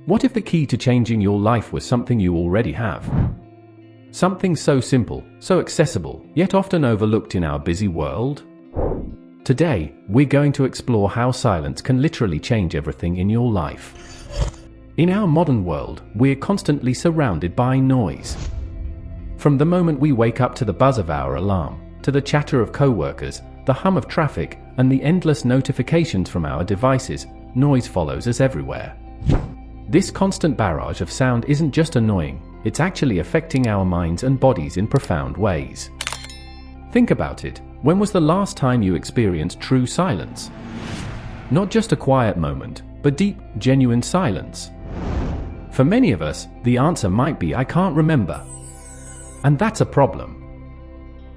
What if the key to changing your life was something you already have? Something so simple, so accessible, yet often overlooked in our busy world? Today, we're going to explore how silence can literally change everything in your life. In our modern world, we're constantly surrounded by noise. From the moment we wake up to the buzz of our alarm, to the chatter of coworkers, the hum of traffic, and the endless notifications from our devices, noise follows us everywhere. This constant barrage of sound isn't just annoying, it's actually affecting our minds and bodies in profound ways. Think about it. When was the last time you experienced true silence? Not just a quiet moment, but deep, genuine silence. For many of us, the answer might be I can't remember. And that's a problem.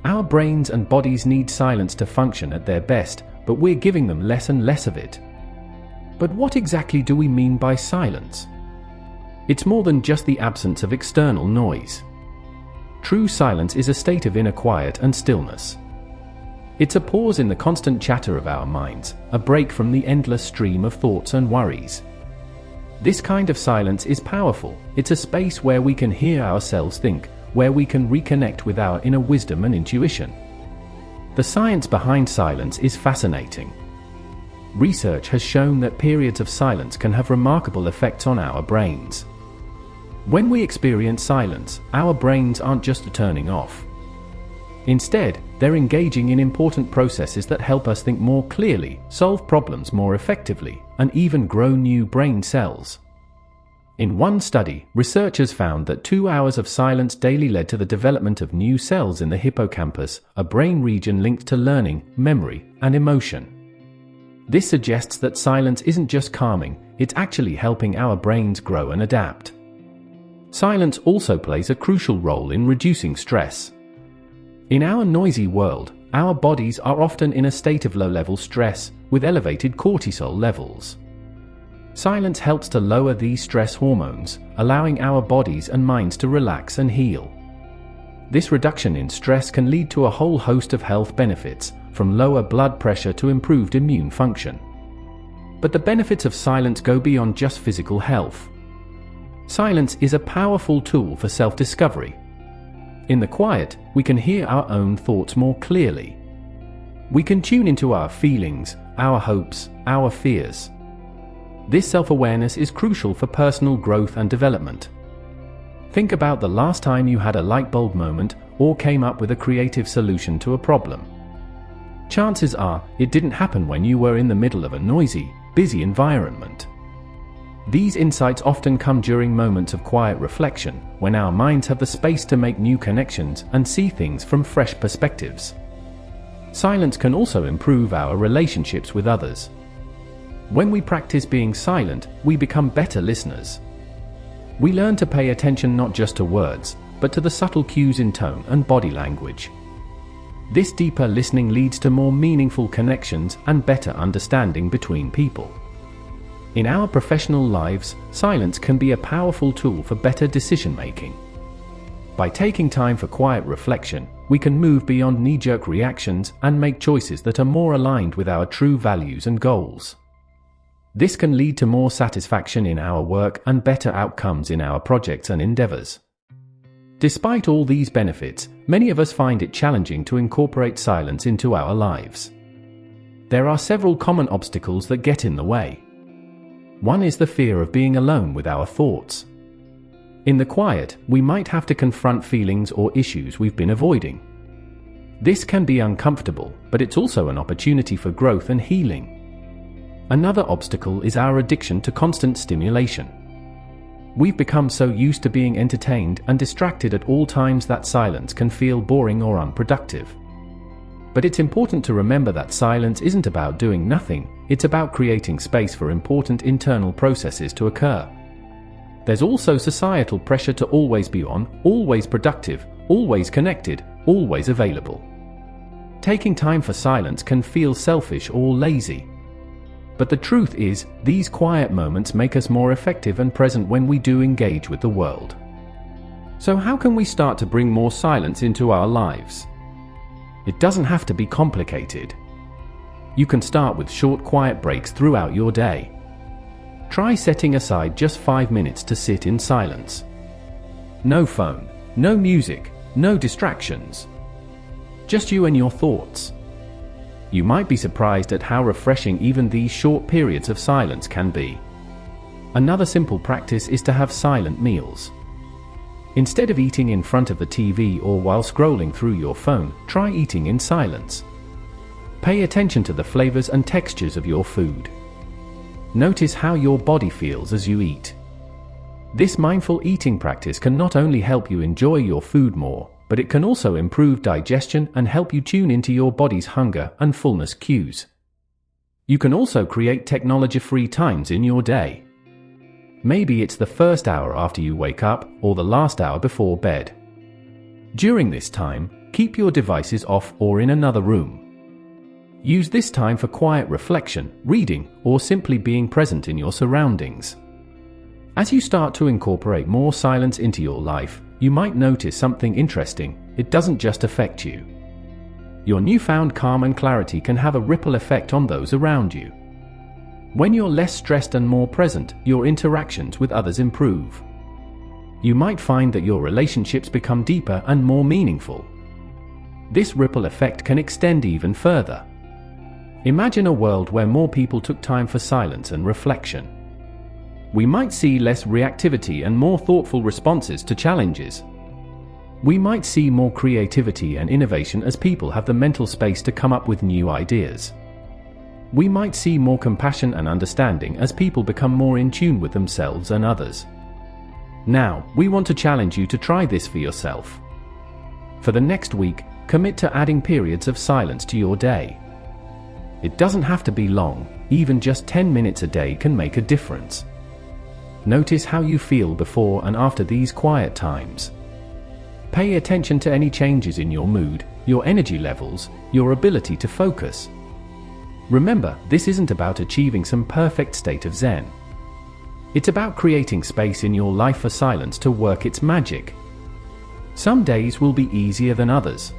Our brains and bodies need silence to function at their best, but we're giving them less and less of it. But what exactly do we mean by silence? It's more than just the absence of external noise. True silence is a state of inner quiet and stillness. It's a pause in the constant chatter of our minds, a break from the endless stream of thoughts and worries. This kind of silence is powerful. It's a space where we can hear ourselves think, where we can reconnect with our inner wisdom and intuition. The science behind silence is fascinating. Research has shown that periods of silence can have remarkable effects on our brains. When we experience silence, our brains aren't just turning off. Instead, they're engaging in important processes that help us think more clearly, solve problems more effectively, and even grow new brain cells. In one study, researchers found that 2 hours of silence daily led to the development of new cells in the hippocampus, a brain region linked to learning, memory, and emotion. This suggests that silence isn't just calming, it's actually helping our brains grow and adapt. Silence also plays a crucial role in reducing stress. In our noisy world, our bodies are often in a state of low-level stress, with elevated cortisol levels. Silence helps to lower these stress hormones, allowing our bodies and minds to relax and heal. This reduction in stress can lead to a whole host of health benefits, from lower blood pressure to improved immune function. But the benefits of silence go beyond just physical health. Silence is a powerful tool for self-discovery. In the quiet, we can hear our own thoughts more clearly. We can tune into our feelings, our hopes, our fears. This self-awareness is crucial for personal growth and development. Think about the last time you had a light bulb moment or came up with a creative solution to a problem. Chances are, it didn't happen when you were in the middle of a noisy, busy environment. These insights often come during moments of quiet reflection, when our minds have the space to make new connections and see things from fresh perspectives. Silence can also improve our relationships with others. When we practice being silent, we become better listeners. We learn to pay attention not just to words, but to the subtle cues in tone and body language. This deeper listening leads to more meaningful connections and better understanding between people. In our professional lives, silence can be a powerful tool for better decision-making. By taking time for quiet reflection, we can move beyond knee-jerk reactions and make choices that are more aligned with our true values and goals. This can lead to more satisfaction in our work and better outcomes in our projects and endeavors. Despite all these benefits, many of us find it challenging to incorporate silence into our lives. There are several common obstacles that get in the way. One is the fear of being alone with our thoughts. In the quiet, we might have to confront feelings or issues we've been avoiding. This can be uncomfortable, but it's also an opportunity for growth and healing. Another obstacle is our addiction to constant stimulation. We've become so used to being entertained and distracted at all times that silence can feel boring or unproductive. But it's important to remember that silence isn't about doing nothing, it's about creating space for important internal processes to occur. There's also societal pressure to always be on, always productive, always connected, always available. Taking time for silence can feel selfish or lazy. But the truth is, these quiet moments make us more effective and present when we do engage with the world. So how can we start to bring more silence into our lives? It doesn't have to be complicated. You can start with short quiet breaks throughout your day. try setting aside just 5 minutes to sit in silence. No phone, no music, no distractions. Just you and your thoughts. You might be surprised at how refreshing even these short periods of silence can be. Another simple practice is to have silent meals. Instead of eating in front of the TV or while scrolling through your phone, try eating in silence. Pay attention to the flavors and textures of your food. Notice how your body feels as you eat. This mindful eating practice can not only help you enjoy your food more, but it can also improve digestion and help you tune into your body's hunger and fullness cues. You can also create technology-free times in your day. Maybe it's the first hour after you wake up or the last hour before bed. During this time, keep your devices off or in another room. Use this time for quiet reflection, reading, or simply being present in your surroundings. As you start to incorporate more silence into your life, you might notice something interesting. It doesn't just affect you. Your newfound calm and clarity can have a ripple effect on those around you. When you're less stressed and more present, your interactions with others improve. You might find that your relationships become deeper and more meaningful. This ripple effect can extend even further. Imagine a world where more people took time for silence and reflection. We might see less reactivity and more thoughtful responses to challenges. We might see more creativity and innovation as people have the mental space to come up with new ideas. We might see more compassion and understanding as people become more in tune with themselves and others. Now, we want to challenge you to try this for yourself. For the next week, commit to adding periods of silence to your day. It doesn't have to be long, even just 10 minutes a day can make a difference. Notice how you feel before and after these quiet times. Pay attention to any changes in your mood, your energy levels, your ability to focus. Remember, this isn't about achieving some perfect state of Zen. It's about creating space in your life for silence to work its magic. Some days will be easier than others.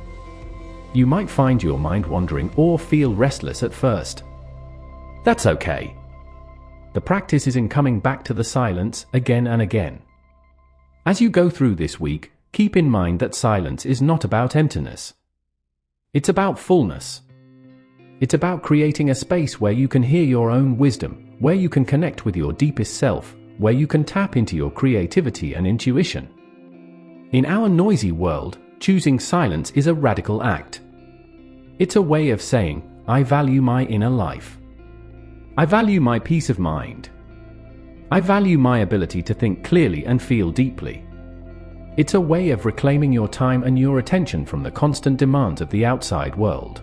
You might find your mind wandering or feel restless at first. That's okay. The practice is in coming back to the silence again and again. As you go through this week, keep in mind that silence is not about emptiness. It's about fullness. It's about creating a space where you can hear your own wisdom, where you can connect with your deepest self, where you can tap into your creativity and intuition. In our noisy world, choosing silence is a radical act. It's a way of saying, I value my inner life. I value my peace of mind. I value my ability to think clearly and feel deeply. It's a way of reclaiming your time and your attention from the constant demands of the outside world.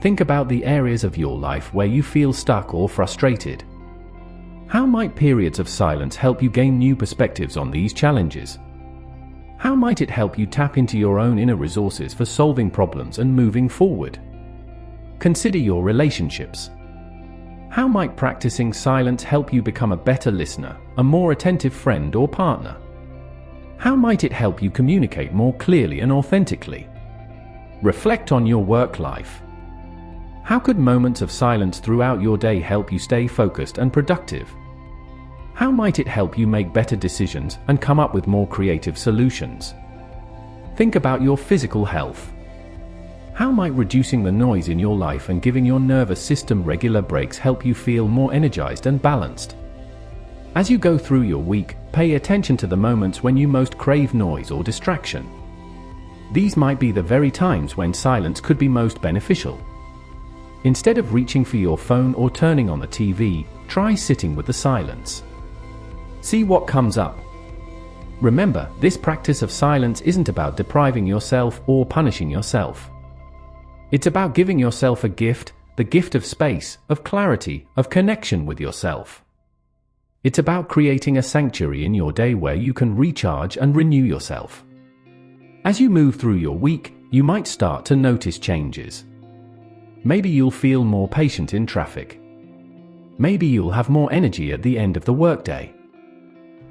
Think about the areas of your life where you feel stuck or frustrated. How might periods of silence help you gain new perspectives on these challenges? How might it help you tap into your own inner resources for solving problems and moving forward? Consider your relationships. How might practicing silence help you become a better listener, a more attentive friend or partner? How might it help you communicate more clearly and authentically? Reflect on your work life. How could moments of silence throughout your day help you stay focused and productive? How might it help you make better decisions and come up with more creative solutions? Think about your physical health. How might reducing the noise in your life and giving your nervous system regular breaks help you feel more energized and balanced? As you go through your week, pay attention to the moments when you most crave noise or distraction. These might be the very times when silence could be most beneficial. Instead of reaching for your phone or turning on the TV, try sitting with the silence. See what comes up. Remember, this practice of silence isn't about depriving yourself or punishing yourself. It's about giving yourself a gift, the gift of space, of clarity, of connection with yourself. It's about creating a sanctuary in your day where you can recharge and renew yourself. As you move through your week, you might start to notice changes. Maybe you'll feel more patient in traffic. Maybe you'll have more energy at the end of the workday.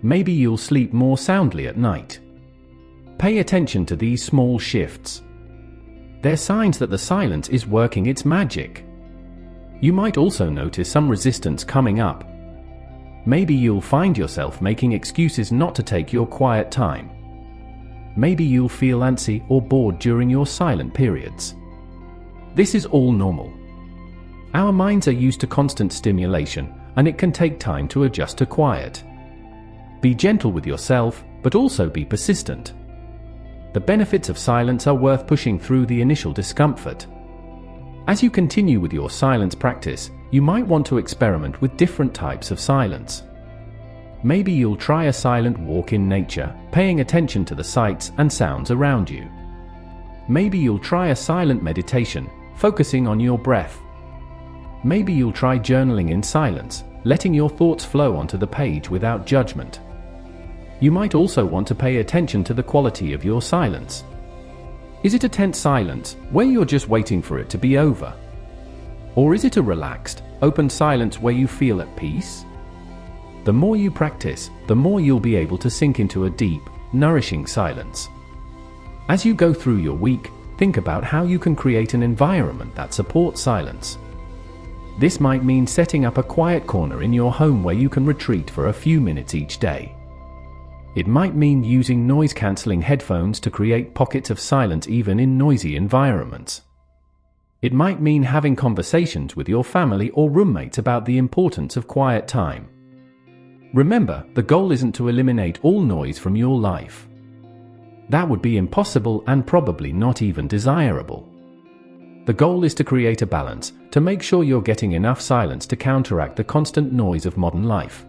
Maybe you'll sleep more soundly at night. Pay attention to these small shifts. They're signs that the silence is working its magic. You might also notice some resistance coming up. Maybe you'll find yourself making excuses not to take your quiet time. Maybe you'll feel antsy or bored during your silent periods. This is all normal. Our minds are used to constant stimulation, and it can take time to adjust to quiet. Be gentle with yourself, but also be persistent. The benefits of silence are worth pushing through the initial discomfort. As you continue with your silence practice, you might want to experiment with different types of silence. Maybe you'll try a silent walk in nature, paying attention to the sights and sounds around you. Maybe you'll try a silent meditation, focusing on your breath. Maybe you'll try journaling in silence, letting your thoughts flow onto the page without judgment. You might also want to pay attention to the quality of your silence. Is it a tense silence, where you're just waiting for it to be over? Or is it a relaxed, open silence where you feel at peace? The more you practice, the more you'll be able to sink into a deep, nourishing silence. As you go through your week, think about how you can create an environment that supports silence. This might mean setting up a quiet corner in your home where you can retreat for a few minutes each day. It might mean using noise-canceling headphones to create pockets of silence even in noisy environments. It might mean having conversations with your family or roommates about the importance of quiet time. Remember, the goal isn't to eliminate all noise from your life. That would be impossible and probably not even desirable. The goal is to create a balance, to make sure you're getting enough silence to counteract the constant noise of modern life.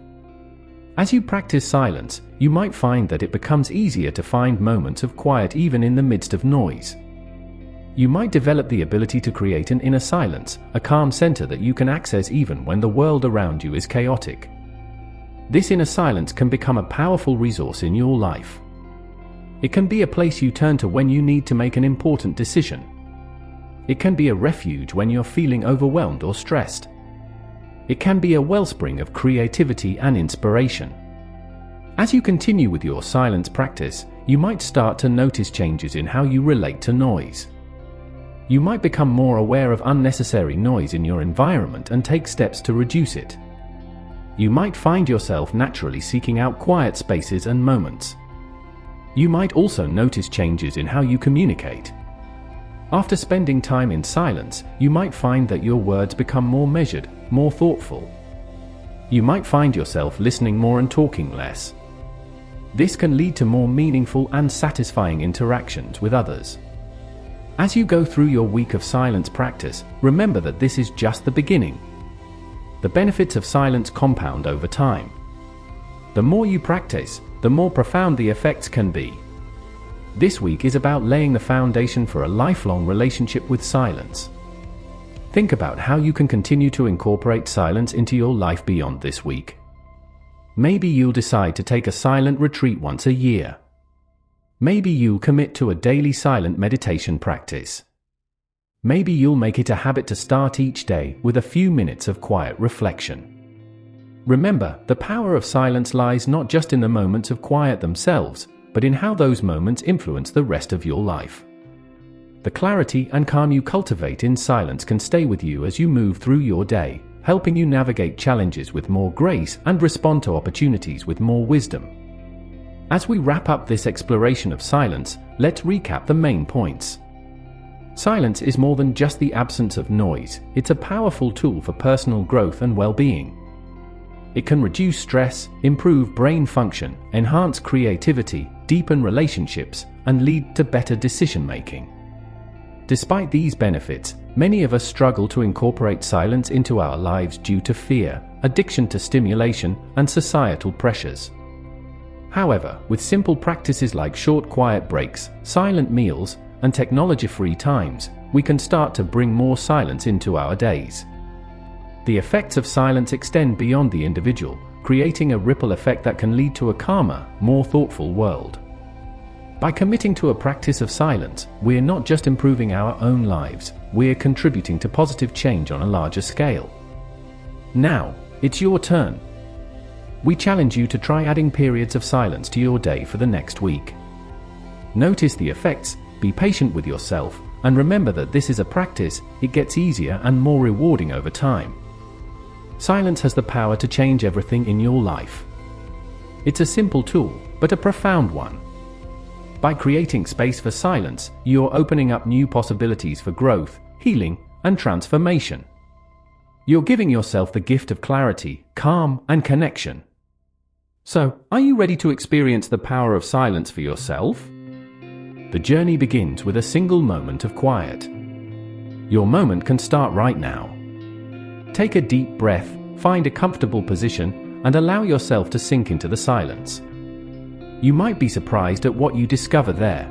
As you practice silence, you might find that it becomes easier to find moments of quiet even in the midst of noise. You might develop the ability to create an inner silence, a calm center that you can access even when the world around you is chaotic. This inner silence can become a powerful resource in your life. It can be a place you turn to when you need to make an important decision. It can be a refuge when you're feeling overwhelmed or stressed. It can be a wellspring of creativity and inspiration. As you continue with your silence practice, you might start to notice changes in how you relate to noise. You might become more aware of unnecessary noise in your environment and take steps to reduce it. You might find yourself naturally seeking out quiet spaces and moments. You might also notice changes in how you communicate. After spending time in silence, you might find that your words become more measured, more thoughtful. You might find yourself listening more and talking less. This can lead to more meaningful and satisfying interactions with others. As you go through your week of silence practice, remember that this is just the beginning. The benefits of silence compound over time. The more you practice, the more profound the effects can be. This week is about laying the foundation for a lifelong relationship with silence. Think about how you can continue to incorporate silence into your life beyond this week. Maybe you'll decide to take a silent retreat once a year. Maybe you'll commit to a daily silent meditation practice. Maybe you'll make it a habit to start each day with a few minutes of quiet reflection. Remember, the power of silence lies not just in the moments of quiet themselves, but in how those moments influence the rest of your life. The clarity and calm you cultivate in silence can stay with you as you move through your day, helping you navigate challenges with more grace and respond to opportunities with more wisdom. As we wrap up this exploration of silence, let's recap the main points. Silence is more than just the absence of noise, it's a powerful tool for personal growth and well-being. It can reduce stress, improve brain function, enhance creativity, deepen relationships, and lead to better decision-making. Despite these benefits, many of us struggle to incorporate silence into our lives due to fear, addiction to stimulation, and societal pressures. However, with simple practices like short quiet breaks, silent meals, and technology-free times, we can start to bring more silence into our days. The effects of silence extend beyond the individual, creating a ripple effect that can lead to a calmer, more thoughtful world. By committing to a practice of silence, we're not just improving our own lives, we're contributing to positive change on a larger scale. Now, it's your turn. We challenge you to try adding periods of silence to your day for the next week. Notice the effects, be patient with yourself, and remember that this is a practice, it gets easier and more rewarding over time. Silence has the power to change everything in your life. It's a simple tool, but a profound one. By creating space for silence, you're opening up new possibilities for growth, healing, and transformation. You're giving yourself the gift of clarity, calm, and connection. So, are you ready to experience the power of silence for yourself? The journey begins with a single moment of quiet. Your moment can start right now. Take a deep breath, find a comfortable position, and allow yourself to sink into the silence. You might be surprised at what you discover there.